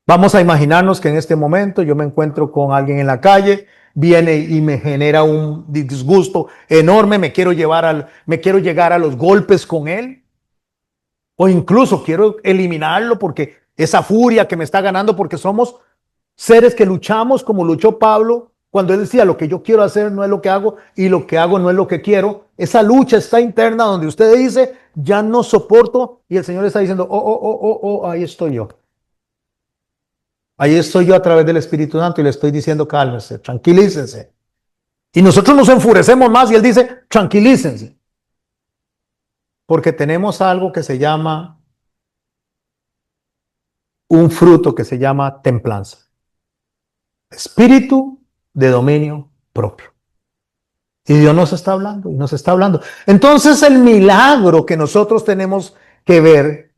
Vamos a imaginarnos que en este momento yo me encuentro con alguien en la calle, viene y me genera un disgusto enorme, me quiero llegar a los golpes con él, o incluso quiero eliminarlo porque esa furia que me está ganando, porque somos seres que luchamos como luchó Pablo cuando él decía, lo que yo quiero hacer no es lo que hago y lo que hago no es lo que quiero. esa lucha está interna donde usted dice, ya no soporto, y el Señor está diciendo, ahí estoy yo. Ahí estoy yo a través del Espíritu Santo y le estoy diciendo, cálmese, tranquilícense. Y nosotros nos enfurecemos más y Él dice, tranquilícense. Porque tenemos algo que se llama, un fruto que se llama templanza. Espíritu de dominio propio. Y Dios nos está hablando y nos está hablando. Entonces el milagro que nosotros tenemos que ver,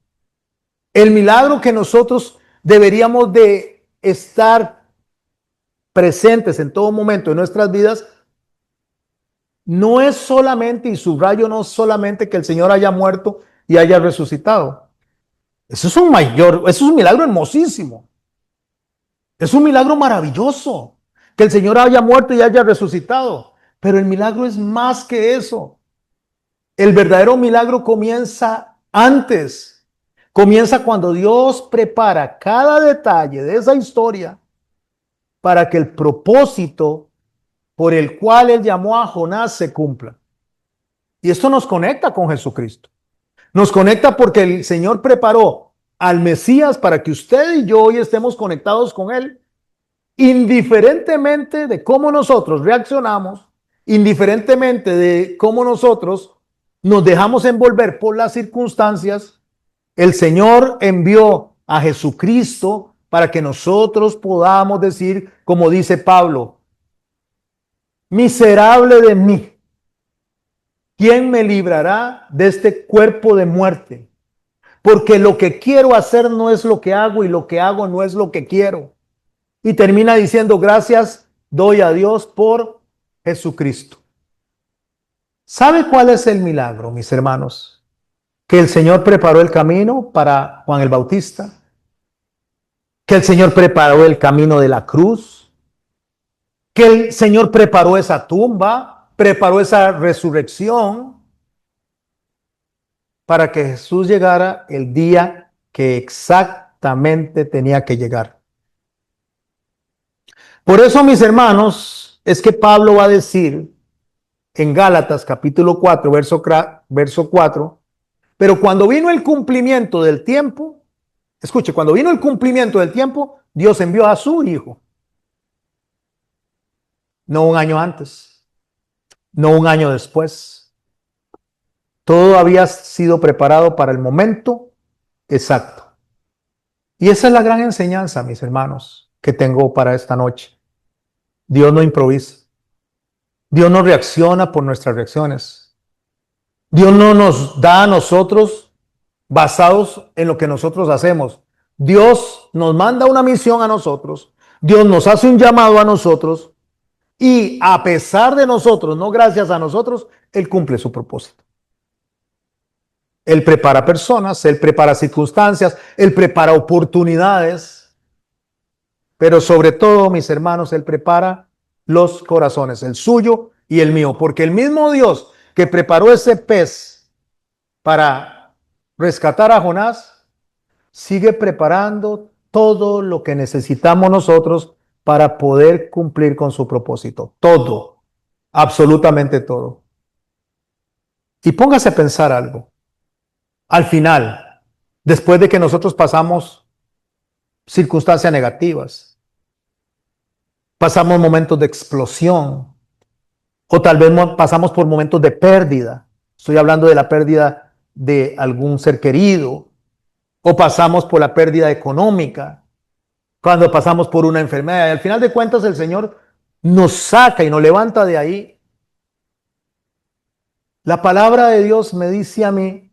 el milagro que nosotros deberíamos de estar presentes en todo momento de nuestras vidas, no es solamente, y subrayo, no solamente que el Señor haya muerto y haya resucitado. Eso es eso es un milagro hermosísimo. Es un milagro maravilloso que el Señor haya muerto y haya resucitado. Pero el milagro es más que eso. El verdadero milagro comienza antes. Comienza cuando Dios prepara cada detalle de esa historia para que el propósito por el cual Él llamó a Jonás se cumpla. Y esto nos conecta con Jesucristo. Nos conecta porque el Señor preparó al Mesías para que usted y yo hoy estemos conectados con Él, indiferentemente de cómo nosotros reaccionamos, indiferentemente de cómo nosotros nos dejamos envolver por las circunstancias. El Señor envió a Jesucristo para que nosotros podamos decir, como dice Pablo, miserable de mí, ¿quién me librará de este cuerpo de muerte? Porque lo que quiero hacer no es lo que hago y lo que hago no es lo que quiero. Y termina diciendo, gracias doy a Dios por Jesucristo. ¿Sabe cuál es el milagro, mis hermanos? Que el Señor preparó el camino para Juan el Bautista, que el Señor preparó el camino de la cruz, que el Señor preparó esa tumba, preparó esa resurrección para que Jesús llegara el día que exactamente tenía que llegar. Por eso, mis hermanos, es que Pablo va a decir en Gálatas capítulo 4, verso 4, pero cuando vino el cumplimiento del tiempo, escuche, cuando vino el cumplimiento del tiempo, Dios envió a su Hijo. No un año antes, no un año después. Todo había sido preparado para el momento exacto. Y esa es la gran enseñanza, mis hermanos, que tengo para esta noche. Dios no improvisa. Dios no reacciona por nuestras reacciones. Dios no nos da a nosotros basados en lo que nosotros hacemos. Dios nos manda una misión a nosotros. Dios nos hace un llamado a nosotros. Y a pesar de nosotros, no gracias a nosotros, Él cumple su propósito. Él prepara personas, Él prepara circunstancias, Él prepara oportunidades. Pero sobre todo, mis hermanos, Él prepara los corazones, el suyo y el mío. Porque el mismo Dios que preparó ese pez para rescatar a Jonás, sigue preparando todo lo que necesitamos nosotros para poder cumplir con su propósito. Todo, absolutamente todo. Y póngase a pensar algo. Al final, después de que nosotros pasamos circunstancias negativas, pasamos momentos de explosión, o tal vez pasamos por momentos de pérdida. Estoy hablando de la pérdida de algún ser querido, o pasamos por la pérdida económica, cuando pasamos por una enfermedad. Y al final de cuentas el Señor nos saca y nos levanta de ahí. La palabra de Dios me dice a mí,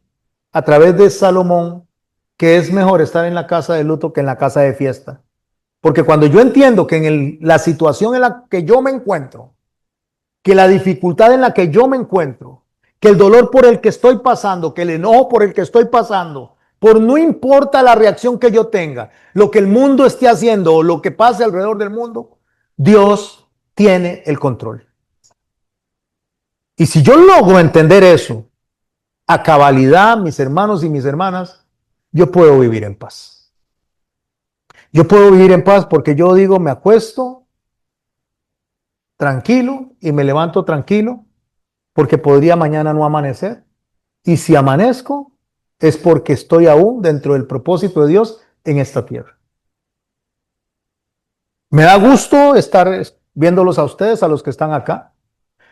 a través de Salomón, que es mejor estar en la casa de luto que en la casa de fiesta. Porque cuando yo entiendo que en la situación en la que yo me encuentro, que la dificultad en la que yo me encuentro, que el dolor por el que estoy pasando, que el enojo por el que estoy pasando, por no importa la reacción que yo tenga, lo que el mundo esté haciendo o lo que pase alrededor del mundo, Dios tiene el control. Y si yo logro entender eso a cabalidad, mis hermanos y mis hermanas, yo puedo vivir en paz. Yo puedo vivir en paz porque yo digo, me acuesto tranquilo y me levanto tranquilo, porque podría mañana no amanecer. Y si amanezco, es porque estoy aún dentro del propósito de Dios en esta tierra. Me da gusto estar viéndolos a ustedes, a los que están acá.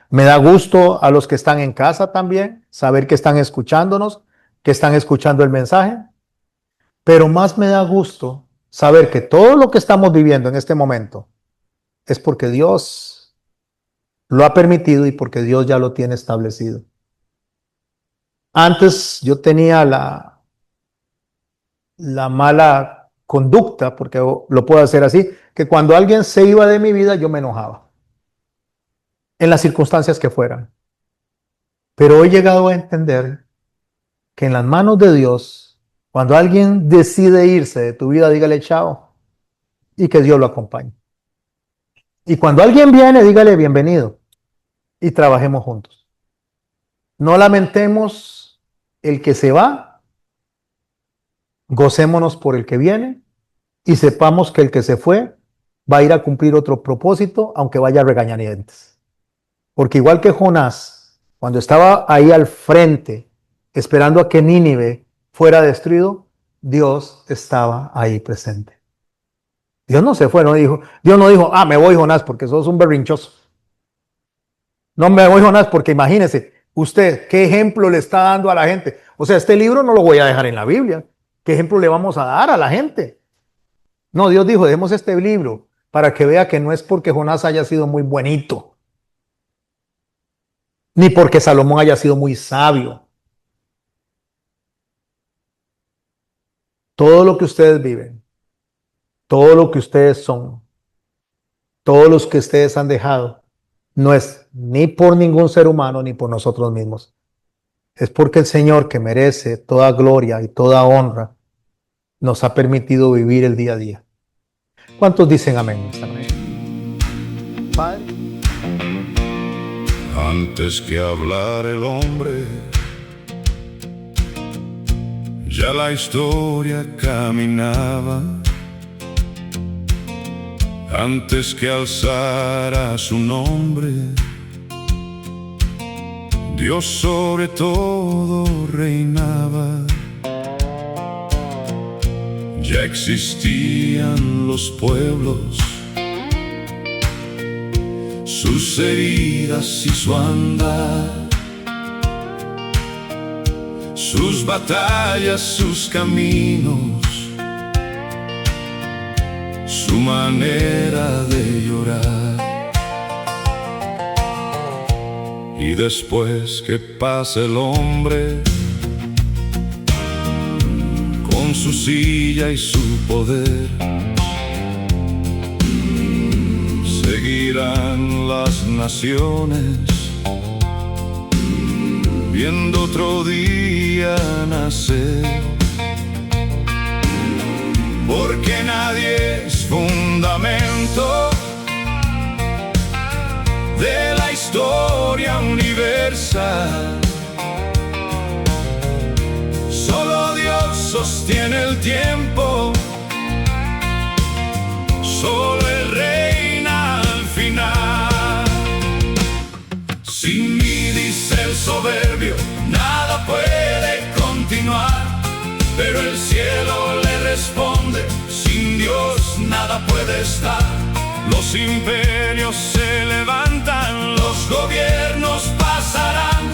Me da gusto a los que están en casa también, saber que están escuchándonos, que están escuchando el mensaje. Pero más me da gusto saber que todo lo que estamos viviendo en este momento es porque Dios lo ha permitido y porque Dios ya lo tiene establecido. Antes yo tenía la mala conducta, porque lo puedo hacer así, que cuando alguien se iba de mi vida yo me enojaba, en las circunstancias que fueran. Pero he llegado a entender que en las manos de Dios, cuando alguien decide irse de tu vida, dígale chao y que Dios lo acompañe. Y cuando alguien viene, dígale bienvenido y trabajemos juntos. No lamentemos el que se va, gocémonos por el que viene y sepamos que el que se fue va a ir a cumplir otro propósito, aunque vaya a regañadientes. Porque igual que Jonás, cuando estaba ahí al frente, esperando a que Nínive fuera destruido, Dios estaba ahí presente. Dios no se fue, Dios no dijo, me voy Jonás porque sos un berrinchoso. No me voy Jonás porque imagínese, usted, ¿qué ejemplo le está dando a la gente? O sea, este libro no lo voy a dejar en la Biblia. ¿Qué ejemplo le vamos a dar a la gente? No, Dios dijo, demos este libro para que vea que no es porque Jonás haya sido muy bonito, ni porque Salomón haya sido muy sabio. Todo lo que ustedes viven, todo lo que ustedes son, todos los que ustedes han dejado, no es ni por ningún ser humano ni por nosotros mismos. Es porque el Señor, que merece toda gloria y toda honra, nos ha permitido vivir el día a día. ¿Cuántos dicen amén? Padre. Antes que hablar el hombre, ya la historia caminaba. Antes que alzara su nombre, Dios sobre todo reinaba. Ya existían los pueblos, sus heridas y su andar, sus batallas, sus caminos, su manera de llorar. Y después que pase el hombre, con su silla y su poder, seguirán las naciones, viendo otro día nacer. Porque nadie es fundamento de la historia universal. Solo Dios sostiene el tiempo, solo Él reina al final. Sin mí, dice el soberbio, nada puede continuar. Pero el cielo le responde, sin Dios nada puede estar. Los imperios se levantan, los gobiernos pasarán,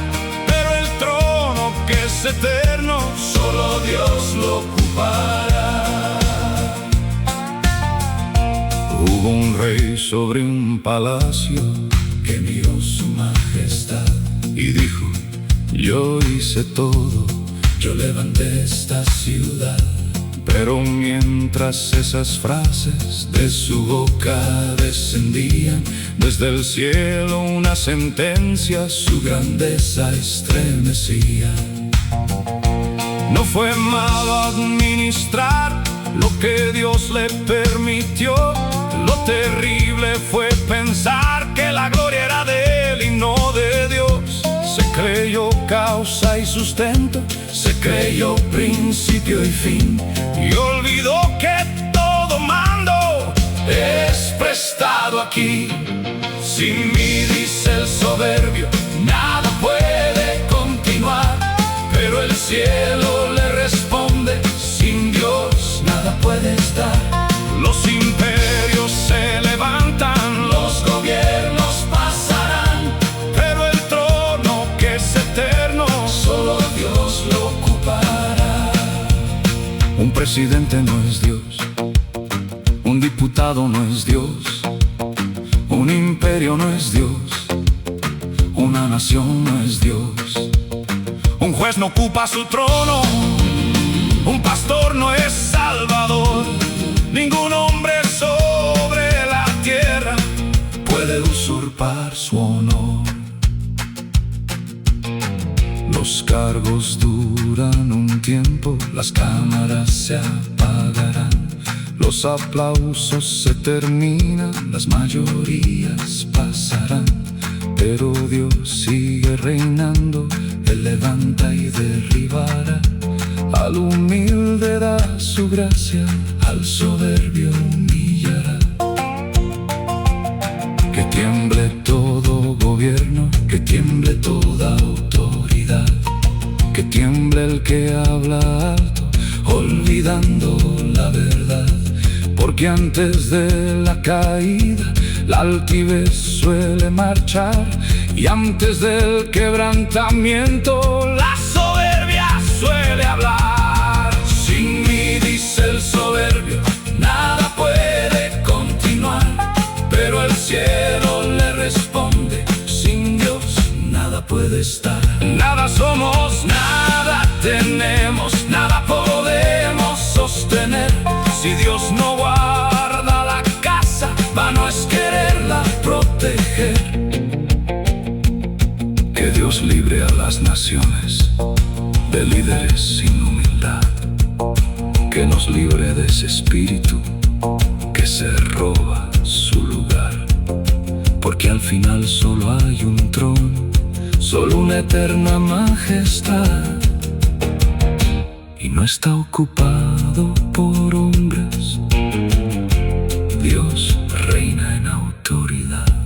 pero el trono que es eterno, solo Dios lo ocupará. Hubo un rey sobre un palacio que miró su majestad y dijo, yo hice todo, yo levanté esta ciudad. Pero mientras esas frases de su boca descendían, desde el cielo una sentencia su grandeza estremecía. No fue malo administrar lo que Dios le permitió. Lo terrible fue pensar que la gloria era de Él y no de Dios. Se creyó causa y sustento, se creyó principio y fin, y olvidó que todo mando es prestado aquí. Sin mí, dice el soberbio, nada cielo le responde: sin Dios nada puedes dar. Los imperios se levantan, los gobiernos pasarán, pero el trono que es eterno, solo Dios lo ocupará. Un presidente no es Dios, un diputado no es Dios, un imperio no es Dios, una nación no es Dios. Un juez no ocupa su trono, un pastor no es salvador. Ningún hombre sobre la tierra puede usurpar su honor. Los cargos duran un tiempo, las cámaras se apagarán, los aplausos se terminan, las mayorías pasarán, pero Dios sigue reinando. Él levanta y derribará, al humilde da su gracia, al soberbio humillará. Que tiemble todo gobierno, que tiemble toda autoridad, que tiemble el que habla alto, olvidando la verdad. Porque antes de la caída, la altivez suele marchar, y antes del quebrantamiento, la soberbia suele hablar. Sin mí, dice el soberbio, nada puede continuar, pero el cielo le responde: sin Dios nada puede estar. Nada somos, nada tenemos, nada podemos sostener. Si Dios no guarda la casa, vano es quererla proteger. Que Dios libre a las naciones de líderes sin humildad, que nos libre de ese espíritu que se roba su lugar. Porque al final solo hay un trono, solo una eterna majestad, y no está ocupado por hombres. Dios reina en autoridad.